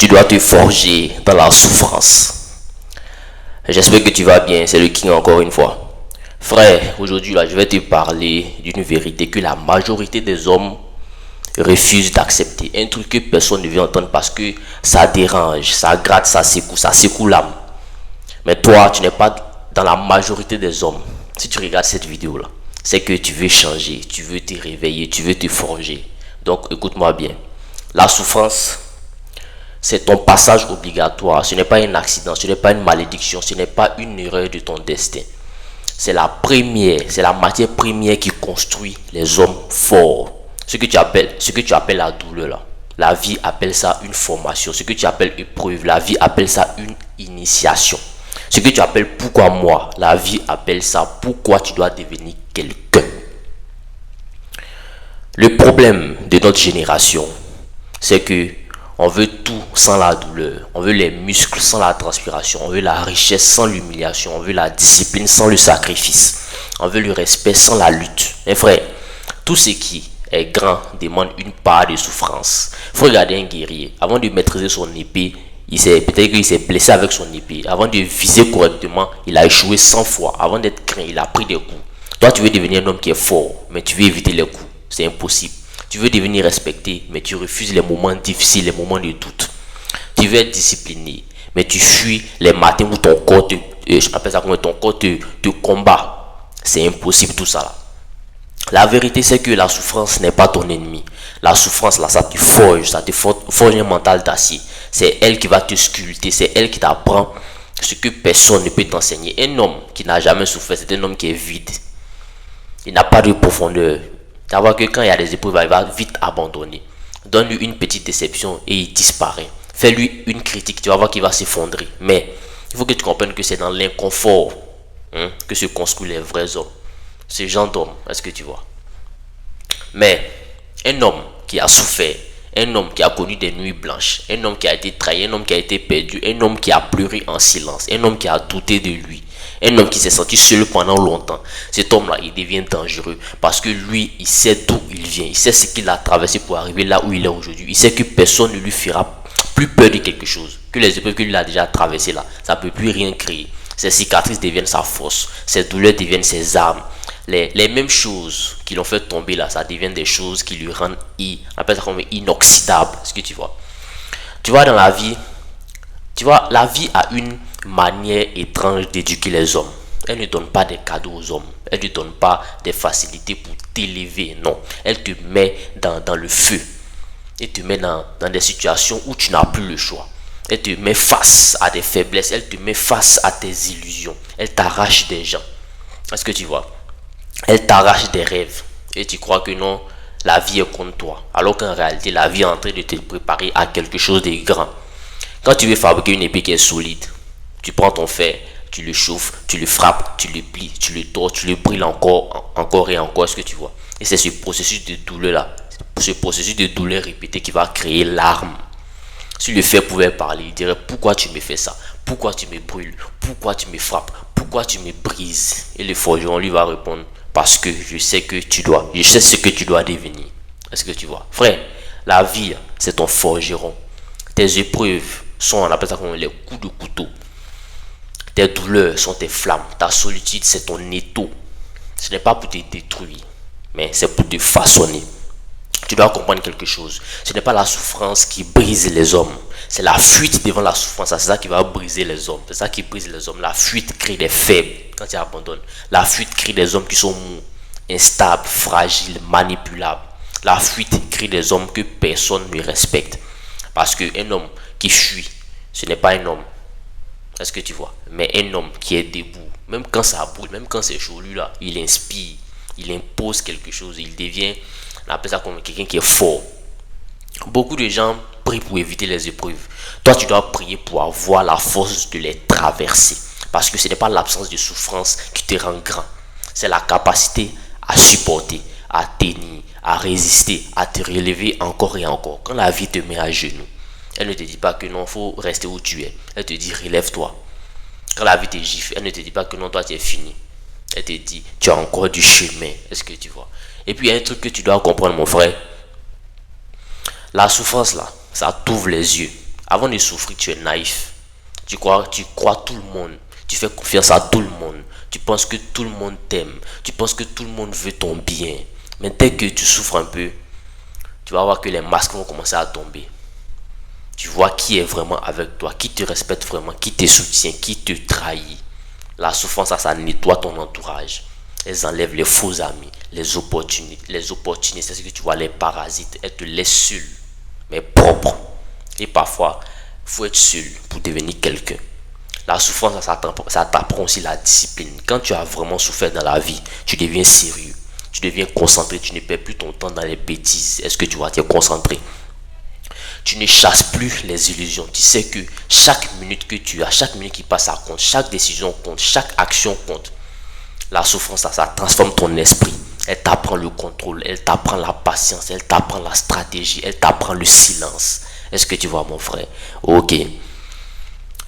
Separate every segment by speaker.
Speaker 1: Tu dois te forger dans la souffrance. J'espère que tu vas bien, c'est le King encore une fois. Frère, aujourd'hui là, je vais te parler d'une vérité que la majorité des hommes refusent d'accepter. Un truc que personne ne veut entendre parce que ça dérange, ça gratte, ça secoue l'âme. Mais toi, tu n'es pas dans la majorité des hommes. Si tu regardes cette vidéo là, c'est que tu veux changer, tu veux te réveiller, tu veux te forger. Donc écoute-moi bien. La souffrance, c'est ton passage obligatoire. Ce n'est pas un accident, ce n'est pas une malédiction, ce n'est pas une erreur de ton destin. C'est la matière première qui construit les hommes forts. Ce que tu appelles la douleur là. La vie appelle ça une formation. Ce que tu appelles épreuve, la vie appelle ça une initiation. Ce que tu appelles pourquoi moi, la vie appelle ça pourquoi tu dois devenir quelqu'un. Le problème de notre génération, c'est que on veut tout sans la douleur. On veut les muscles sans la transpiration. On veut la richesse sans l'humiliation. On veut la discipline sans le sacrifice. On veut le respect sans la lutte. Mes frères, tout ce qui est grand demande une part de souffrance. Il faut regarder un guerrier. Avant de maîtriser son épée, peut-être qu'il s'est blessé avec son épée. Avant de viser correctement, il a échoué 100 fois. Avant d'être craint, il a pris des coups. Toi, tu veux devenir un homme qui est fort, mais tu veux éviter les coups. C'est impossible. Tu veux devenir respecté, mais tu refuses les moments difficiles, les moments de doute. Tu veux être discipliné, mais tu fuis les matins où ton corps te combat. C'est impossible tout ça là. La vérité, c'est que la souffrance n'est pas ton ennemi. La souffrance là, ça te forge un mental d'acier. C'est elle qui va te sculpter, c'est elle qui t'apprend ce que personne ne peut t'enseigner. Un homme qui n'a jamais souffert, c'est un homme qui est vide. Il n'a pas de profondeur. Tu vas voir que quand il y a des épreuves, il va vite abandonner. Donne-lui une petite déception et il disparaît. Fais-lui une critique, tu vas voir qu'il va s'effondrer. Mais il faut que tu comprennes que c'est dans l'inconfort que se construisent les vrais hommes. Ce genre d'homme, est-ce que tu vois? Mais un homme qui a souffert, un homme qui a connu des nuits blanches, un homme qui a été trahi, un homme qui a été perdu, un homme qui a pleuré en silence, un homme qui a douté de lui, un homme qui s'est senti seul pendant longtemps, cet homme-là, il devient dangereux parce que lui, il sait d'où il vient, il sait ce qu'il a traversé pour arriver là où il est aujourd'hui. Il sait que personne ne lui fera plus peur de quelque chose, que les épreuves qu'il a déjà traversées là, ça ne peut plus rien créer. Ses cicatrices deviennent sa force, ses douleurs deviennent ses armes. Les mêmes choses qui l'ont fait tomber là, ça devient des choses qui lui rendent on appelle ça comme inoxydable. Est-ce que tu vois? Tu vois, dans la vie, la vie a une manière étrange d'éduquer les hommes. Elle ne donne pas des cadeaux aux hommes. Elle ne donne pas des facilités pour t'élever. Non. Elle te met dans le feu. Elle te met dans des situations où tu n'as plus le choix. Elle te met face à des faiblesses. Elle te met face à tes illusions. Elle t'arrache des gens. Est-ce que tu vois? Elle t'arrache des rêves. Et tu crois que non, la vie est contre toi. Alors qu'en réalité, la vie est en train de te préparer à quelque chose de grand. Quand tu veux fabriquer une épée qui est solide, tu prends ton fer, tu le chauffes, tu le frappes, tu le plies, tu le tords, tu le brilles encore et encore, est-ce que tu vois? Et c'est ce processus de douleur là, ce processus de douleur répété qui va créer l'arme. Si le fer pouvait parler, il dirait pourquoi tu me fais ça? Pourquoi tu me brûles? Pourquoi tu me frappes? Pourquoi tu me brises? Et le forgeron lui va répondre parce que je sais ce que tu dois devenir. Est-ce que tu vois? Frère, la vie, c'est ton forgeron. Tes épreuves sont, on appelle ça comme les coups de couteau. Tes douleurs sont tes flammes. Ta solitude, c'est ton étau. Ce n'est pas pour te détruire, mais c'est pour te façonner. Tu dois comprendre quelque chose. Ce n'est pas la souffrance qui brise les hommes. C'est la fuite devant la souffrance. C'est ça qui va briser les hommes. C'est ça qui brise les hommes. La fuite crée des faibles quand tu abandonnes. La fuite crée des hommes qui sont mous, instables, fragiles, manipulables. La fuite crée des hommes que personne ne respecte. Parce qu'un homme qui fuit, ce n'est pas un homme. Est-ce que tu vois? Mais un homme qui est debout, même quand ça brûle, même quand c'est chaud, lui là, il inspire, il impose quelque chose, il devient, on appelle ça comme quelqu'un qui est fort. Beaucoup de gens prient pour éviter les épreuves. Toi, tu dois prier pour avoir la force de les traverser. Parce que ce n'est pas l'absence de souffrance qui te rend grand. C'est la capacité à supporter, à tenir, à résister, à te relever encore et encore. Quand la vie te met à genoux, elle ne te dit pas que non, il faut rester où tu es. Elle te dit relève-toi. Quand la vie te gifle, elle ne te dit pas que non, toi tu es fini. Elle te dit tu as encore du chemin. Est-ce que tu vois? Et puis il y a un truc que tu dois comprendre, mon frère. La souffrance là, ça t'ouvre les yeux Avant de souffrir, tu es naïf. Tu crois tout le monde. Tu fais confiance à tout le monde. Tu penses que tout le monde t'aime. Tu penses que tout le monde veut ton bien. Mais dès que tu souffres un peu, tu vas voir que les masques vont commencer à tomber. Tu vois qui est vraiment avec toi, qui te respecte vraiment, qui te soutient, qui te trahit. La souffrance, ça nettoie ton entourage. Elles enlèvent les faux amis, les opportunistes, c'est ce que tu vois, les parasites. Elles te laissent seul, mais propre. Et parfois, il faut être seul pour devenir quelqu'un. La souffrance, ça t'apprend aussi la discipline. Quand tu as vraiment souffert dans la vie, tu deviens sérieux. Tu deviens concentré, tu ne perds plus ton temps dans les bêtises. Est-ce que tu vois, tu es concentré? Tu ne chasses plus les illusions. Tu sais que chaque minute que tu as, chaque minute qui passe, ça compte. Chaque décision compte, chaque action compte. La souffrance, ça transforme ton esprit. Elle t'apprend le contrôle, elle t'apprend la patience, elle t'apprend la stratégie, elle t'apprend le silence. Est-ce que tu vois, mon frère? Ok.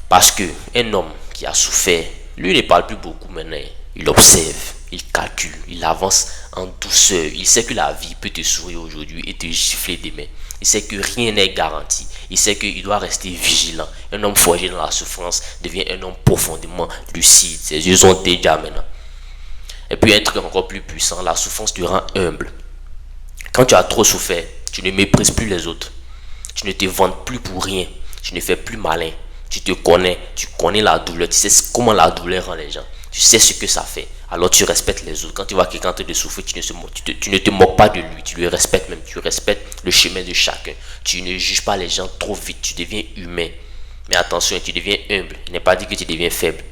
Speaker 1: Parce que un homme qui a souffert, lui ne parle plus beaucoup maintenant. Il observe, il calcule, il avance en douceur. Il sait que la vie peut te sourire aujourd'hui et te gifler demain. Il sait que rien n'est garanti. Il sait qu'il doit rester vigilant. Un homme forgé dans la souffrance devient un homme profondément lucide. Ses yeux sont déjà maintenant. Et puis un truc encore plus puissant, la souffrance te rend humble. Quand tu as trop souffert, tu ne méprises plus les autres. Tu ne te vantes plus pour rien. Tu ne fais plus malin. Tu te connais, tu connais la douleur, tu sais comment la douleur rend les gens. Tu sais ce que ça fait. Alors tu respectes les autres. Quand tu vois quelqu'un en train de souffrir, tu ne te moques pas de lui. Tu le respectes même. Tu respectes le chemin de chacun. Tu ne juges pas les gens trop vite. Tu deviens humain. Mais attention, tu deviens humble. Il n'est pas dit que tu deviens faible.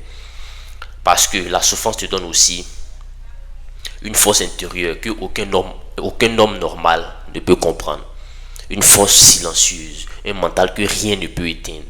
Speaker 1: Parce que la souffrance te donne aussi une force intérieure que aucun homme normal ne peut comprendre. Une force silencieuse. Un mental que rien ne peut éteindre.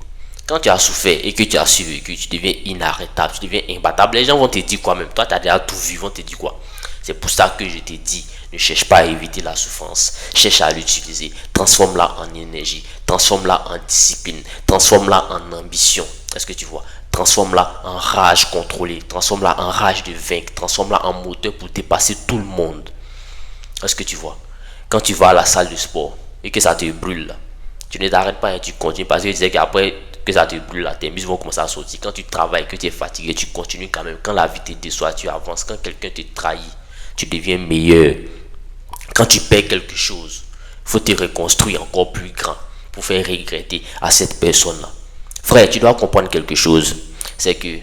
Speaker 1: Quand tu as souffert et que tu as survécu, tu deviens inarrêtable, tu deviens imbattable. Les gens vont te dire quoi même? Toi, tu as déjà tout vu, vont te dire quoi? C'est pour ça que je te dis, ne cherche pas à éviter la souffrance. Cherche à l'utiliser. Transforme-la en énergie. Transforme-la en discipline. Transforme-la en ambition. Est-ce que tu vois? Transforme-la en rage contrôlée. Transforme-la en rage de vaincre. Transforme-la en moteur pour dépasser tout le monde. Est-ce que tu vois? Quand tu vas à la salle de sport et que ça te brûle, là, tu ne t'arrêtes pas et tu continues parce que tu disais qu'après que ça te brûle, là, tes muscles vont commencer à sortir. Quand tu travailles, que tu es fatigué, tu continues quand même. Quand la vie te déçoit, tu avances. Quand quelqu'un te trahit, tu deviens meilleur. Quand tu perds quelque chose, il faut te reconstruire encore plus grand pour faire regretter à cette personne-là. Frère, tu dois comprendre quelque chose. C'est que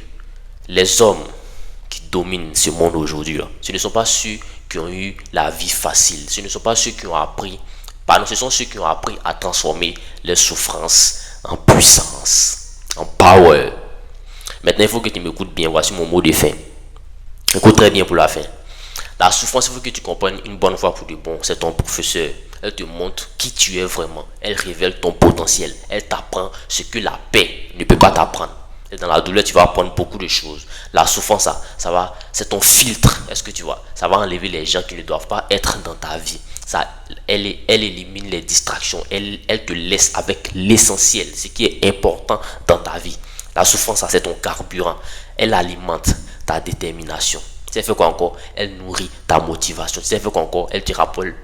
Speaker 1: les hommes qui dominent ce monde aujourd'hui, ce ne sont pas ceux qui ont eu la vie facile. Ce ne sont pas ceux qui ont appris. Pardon, ce sont ceux qui ont appris à transformer les souffrances en puissance, en power. Maintenant, il faut que tu m'écoutes bien. Voici mon mot de fin. Écoute très bien pour la fin. La souffrance, il faut que tu comprennes une bonne fois pour de bon. C'est ton professeur. Elle te montre qui tu es vraiment. Elle révèle ton potentiel. Elle t'apprend ce que la paix ne peut pas t'apprendre. Et dans la douleur, tu vas apprendre beaucoup de choses. La souffrance, c'est ton filtre. Est-ce que tu vois? Ça va enlever les gens qui ne doivent pas être dans ta vie. Elle élimine les distractions. Elle te laisse avec l'essentiel, ce qui est important dans ta vie. La souffrance, c'est ton carburant. Elle alimente ta détermination. Ça fait quoi encore? Elle nourrit ta motivation. Ça fait quoi encore? Elle te rappelle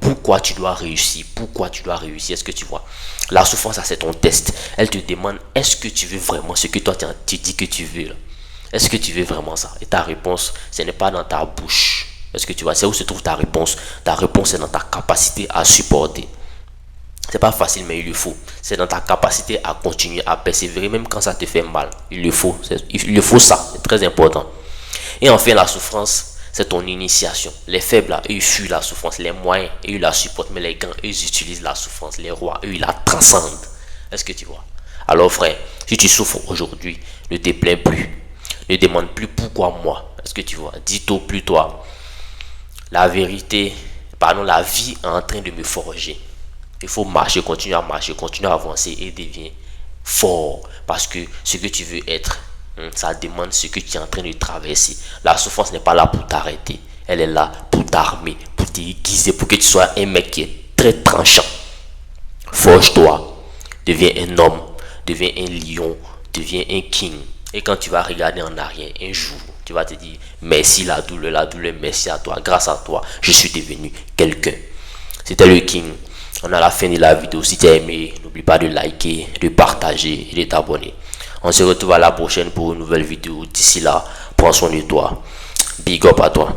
Speaker 1: pourquoi tu dois réussir. Pourquoi tu dois réussir. Est-ce que tu vois? La souffrance, c'est ton test. Elle te demande, est-ce que tu veux vraiment ce que toi tu dis que tu veux? Est-ce que tu veux vraiment ça? Et ta réponse, ce n'est pas dans ta bouche. Est-ce que tu vois? C'est où se trouve ta réponse? Ta réponse est dans ta capacité à supporter. C'est pas facile, mais il le faut. C'est dans ta capacité à continuer, à persévérer, même quand ça te fait mal. Il le faut. Il le faut ça. C'est très important. Et enfin, la souffrance, c'est ton initiation. Les faibles, là, eux, ils fuient la souffrance. Les moyens, eux, ils la supportent. Mais les grands, eux, ils utilisent la souffrance. Les rois, eux, ils la transcendent. Est-ce que tu vois? Alors, frère, si tu souffres aujourd'hui, ne te plains plus. Ne demande plus pourquoi moi. Est-ce que tu vois? Dis-toi plus toi. La vérité, la vie est en train de me forger. Il faut marcher, continuer à avancer et devenir fort. Parce que ce que tu veux être, ça demande ce que tu es en train de traverser. La souffrance n'est pas là pour t'arrêter. Elle est là pour t'armer, pour t'aiguiser, pour que tu sois un mec qui est très tranchant. Forge-toi, deviens un homme, deviens un lion, deviens un king. Et quand tu vas regarder en arrière, un jour, tu vas te dire, merci la douleur, merci à toi, grâce à toi, je suis devenu quelqu'un. C'était le King. On a la fin de la vidéo. Si tu as aimé, n'oublie pas de liker, de partager et de t'abonner. On se retrouve à la prochaine pour une nouvelle vidéo. D'ici là, prends soin de toi. Big up à toi.